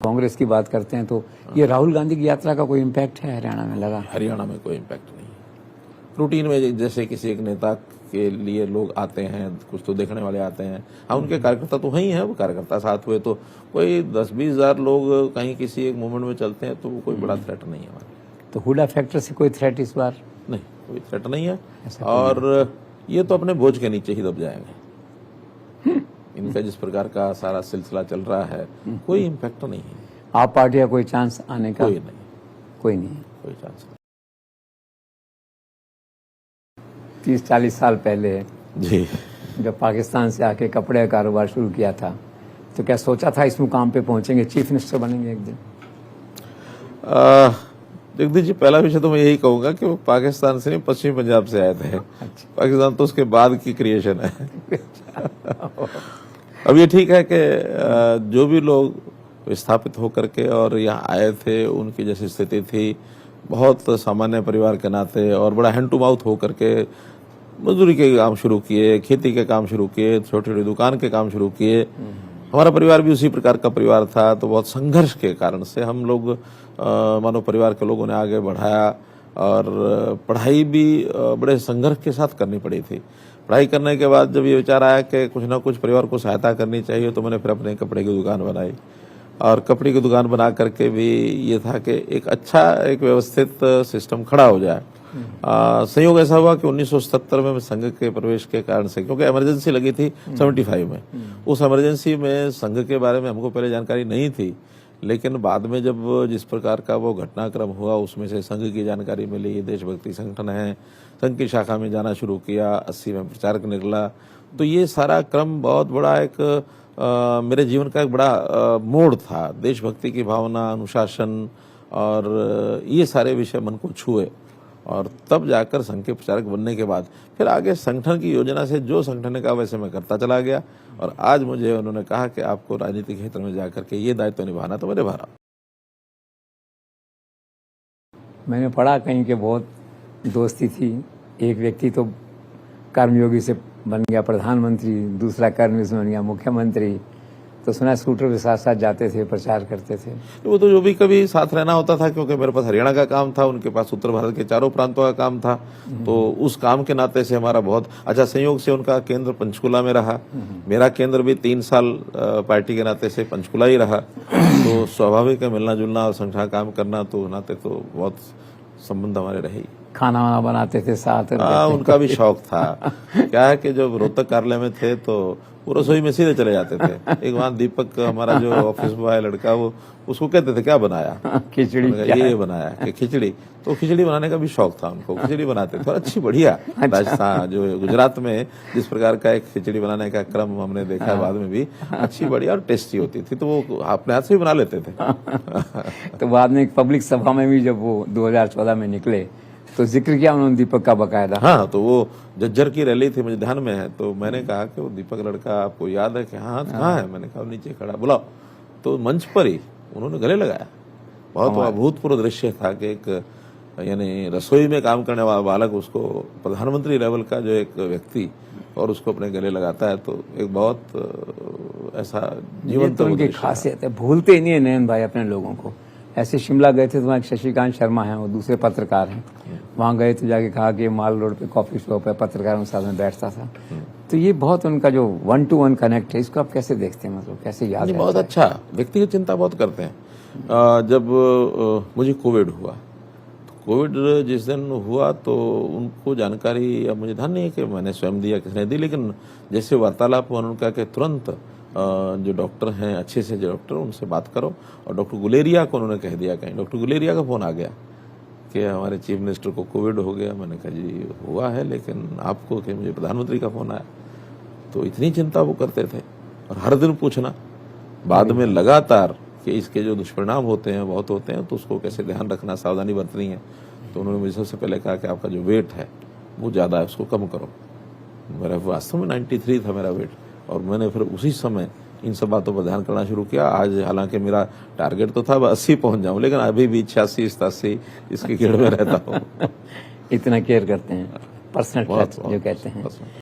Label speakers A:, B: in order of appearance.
A: कांग्रेस की बात करते हैं तो ये राहुल गांधी की यात्रा का कोई इम्पैक्ट है हरियाणा में लगा?
B: हरियाणा में कोई इम्पैक्ट नहीं है। रूटीन में जैसे किसी एक नेता के लिए लोग आते हैं, कुछ तो देखने वाले आते हैं। हाँ, उनके कार्यकर्ता तो वही हैं, वो कार्यकर्ता साथ हुए तो कोई 10-20 हजार लोग कहीं किसी एक मूवमेंट में चलते हैं तो वो कोई बड़ा थ्रेट नहीं है हमारे।
A: तो हुडा फैक्टर से कोई थ्रेट इस बार?
B: नहीं, कोई थ्रेट नहीं है। और ये तो अपने बोझ के नीचे ही दब जाएंगे। इनका जिस प्रकार का सारा सिलसिला चल रहा है, कोई इम्पैक्ट नहीं है।
A: आप पार्टी का कोई चांस आने का?
B: कोई नहीं,
A: कोई नहीं है।
B: कोई चांस नहीं।
A: 30-40 साल पहले
B: जी, जब
A: पाकिस्तान से आके कपड़े का कारोबार शुरू किया था तो क्या सोचा था इस मुकाम पे पहुंचेंगे, चीफ मिनिस्टर बनेंगे एक दिन?
B: जगदीश जी, पहला विषय तो मैं यही कहूंगा कि वो पाकिस्तान से नहीं, पश्चिमी पंजाब से आए थे।
A: अच्छा।
B: पाकिस्तान तो उसके बाद की क्रिएशन है। अब ये ठीक है कि जो भी लोग स्थापित होकर के और यहाँ आए थे, उनकी जैसी स्थिति थी, बहुत सामान्य परिवार के नाते और बड़ा हैंड टू माउथ होकर के मजदूरी के काम शुरू किए, खेती के काम शुरू किए, छोटी छोटी दुकान के काम शुरू किए। हमारा परिवार भी उसी प्रकार का परिवार था, तो बहुत संघर्ष के कारण से हम लोग मानो परिवार के लोगों ने आगे बढ़ाया। और पढ़ाई भी बड़े संघर्ष के साथ करनी पड़ी थी। पढ़ाई करने के बाद जब ये विचार आया कि कुछ ना कुछ परिवार को सहायता करनी चाहिए, तो मैंने फिर अपने कपड़े की दुकान बनाई। और कपड़े की दुकान बना करके भी ये था कि एक अच्छा एक व्यवस्थित सिस्टम खड़ा हो जाए। संयोग ऐसा हुआ कि 1977 में संघ के प्रवेश के कारण से, क्योंकि इमरजेंसी लगी थी 75 में, उस इमरजेंसी में संघ के बारे में हमको पहले जानकारी नहीं थी। लेकिन बाद में जब जिस प्रकार का वो घटनाक्रम हुआ, उसमें से संघ की जानकारी मिली, देशभक्ति संगठन है, संघ की शाखा में जाना शुरू किया, 80 में प्रचारक निकला। तो ये सारा क्रम बहुत बड़ा एक मेरे जीवन का एक बड़ा मोड़ था। देशभक्ति की भावना, अनुशासन और ये सारे विषय मन को छुए। और तब जाकर संघ के प्रचारक बनने के बाद फिर आगे संगठन की योजना से जो संगठन का वैसे मैं करता चला गया। और आज मुझे उन्होंने कहा कि आपको राजनीतिक क्षेत्र में जाकर के ये दायित्व निभाना, तो मैं निभा रहा हूं।
A: मैंने पढ़ा कहीं के बहुत दोस्ती थी। एक व्यक्ति तो कर्मयोगी से बन गया प्रधानमंत्री, दूसरा कर्मयोगी से बन गया मुख्यमंत्री। तो सुना स्कूटर के साथ साथ जाते थे, प्रचार करते थे।
B: वो तो जो भी कभी साथ रहना होता था, क्योंकि मेरे पास हरियाणा का काम था, उनके पास उत्तर भारत के चारों प्रांतों का काम था। तो उस काम के नाते से हमारा बहुत अच्छा संयोग से उनका केंद्र पंचकुला में रहा। मेरा केंद्र भी 3 साल पार्टी के नाते से पंचकुला ही रहा। तो स्वाभाविक है मिलना जुलना और संगठन काम करना, तो नाते तो बहुत संबंध हमारे रहे।
A: खाना वाना बनाते थे साथ?
B: उनका भी शौक था। क्या है कि जब रोहतक कार्यालय में थे तो वो रसोई में सीधे चले जाते थे। एक वहाँ दीपक हमारा जो ऑफिस बॉय लड़का, वो उसको कहते थे क्या बनाया?
A: खिचड़ी।
B: ये बनाया कि खिचड़ी। तो खिचड़ी बनाने का भी शौक था उनको, खिचड़ी बनाते थे और अच्छी बढ़िया। राजस्थान जो गुजरात में जिस प्रकार का एक खिचड़ी बनाने का क्रम हमने देखा बाद में भी, अच्छी बढ़िया और टेस्टी होती थी। तो वो अपने हाथ से भी बना लेते थे।
A: तो बाद में एक पब्लिक सभा में भी जब वो 2014 में निकले तो जिक्र किया उन्होंने दीपक का बकायदा।
B: हाँ, तो वो झज्जर की रैली थी, मुझे ध्यान में है। तो मैंने कहा कि वो दीपक लड़का आपको याद है? कि हाँ, कहाँ है? मैंने कहा नीचे खड़ा, बुलाओ। तो मंच पर ही उन्होंने गले लगाया। बहुत अभूतपूर्व दृश्य था कि एक यानी रसोई में काम करने वाला बालक, उसको प्रधानमंत्री लेवल का जो एक व्यक्ति, और उसको अपने गले लगाता है। तो एक बहुत ऐसा जीवंत
A: उनकी खासियत है, भूलते ही नहीं है नयन भाई अपने लोगों को। ऐसे शिमला गए थे तो वहाँ शशिकांत शर्मा हैं, वो दूसरे पत्रकार हैं। वहाँ गए तो जाके कहा कि माल रोड पे कॉफी शॉप है, पत्रकारों के साथ में बैठता था। तो ये बहुत उनका जो 1-to-1 कनेक्ट है, इसको आप कैसे देखते हैं? मतलब कैसे याद है?
B: बहुत अच्छा, व्यक्तिगत चिंता बहुत करते हैं। जब मुझे कोविड हुआ, कोविड जिस दिन हुआ तो उनको जानकारी, अब मुझे ध्यान नहीं है कि मैंने स्वयं दिया किसने दी, लेकिन जैसे वार्तालाप हुआ, उन्होंने कहा कि तुरंत जो डॉक्टर हैं, अच्छे से जो डॉक्टर, उनसे बात करो। और डॉक्टर गुलेरिया को उन्होंने कह दिया, कहीं डॉक्टर गुलेरिया का फोन आ गया कि हमारे चीफ मिनिस्टर को कोविड हो गया। मैंने कहा जी हुआ है, लेकिन आपको कि मुझे प्रधानमंत्री का फोन आया। तो इतनी चिंता वो करते थे और हर दिन पूछना। बाद में लगातार कि इसके जो दुष्परिणाम होते हैं बहुत होते हैं, तो उसको कैसे ध्यान रखना, सावधानी बरतनी है। तो उन्होंने मुझे सबसे पहले कहा कि आपका जो वेट है वो ज़्यादा है, उसको कम करो। मेरा वास्तव में 93 था मेरा वेट, और मैंने फिर उसी समय इन सब बातों पर ध्यान करना शुरू किया। आज हालांकि मेरा टारगेट तो था 80 पहुंच जाऊं, लेकिन अभी भी 86-87 इसकी घेर में रहता हूँ।
A: इतना केयर करते हैं, पर्सनल जो कहते हैं।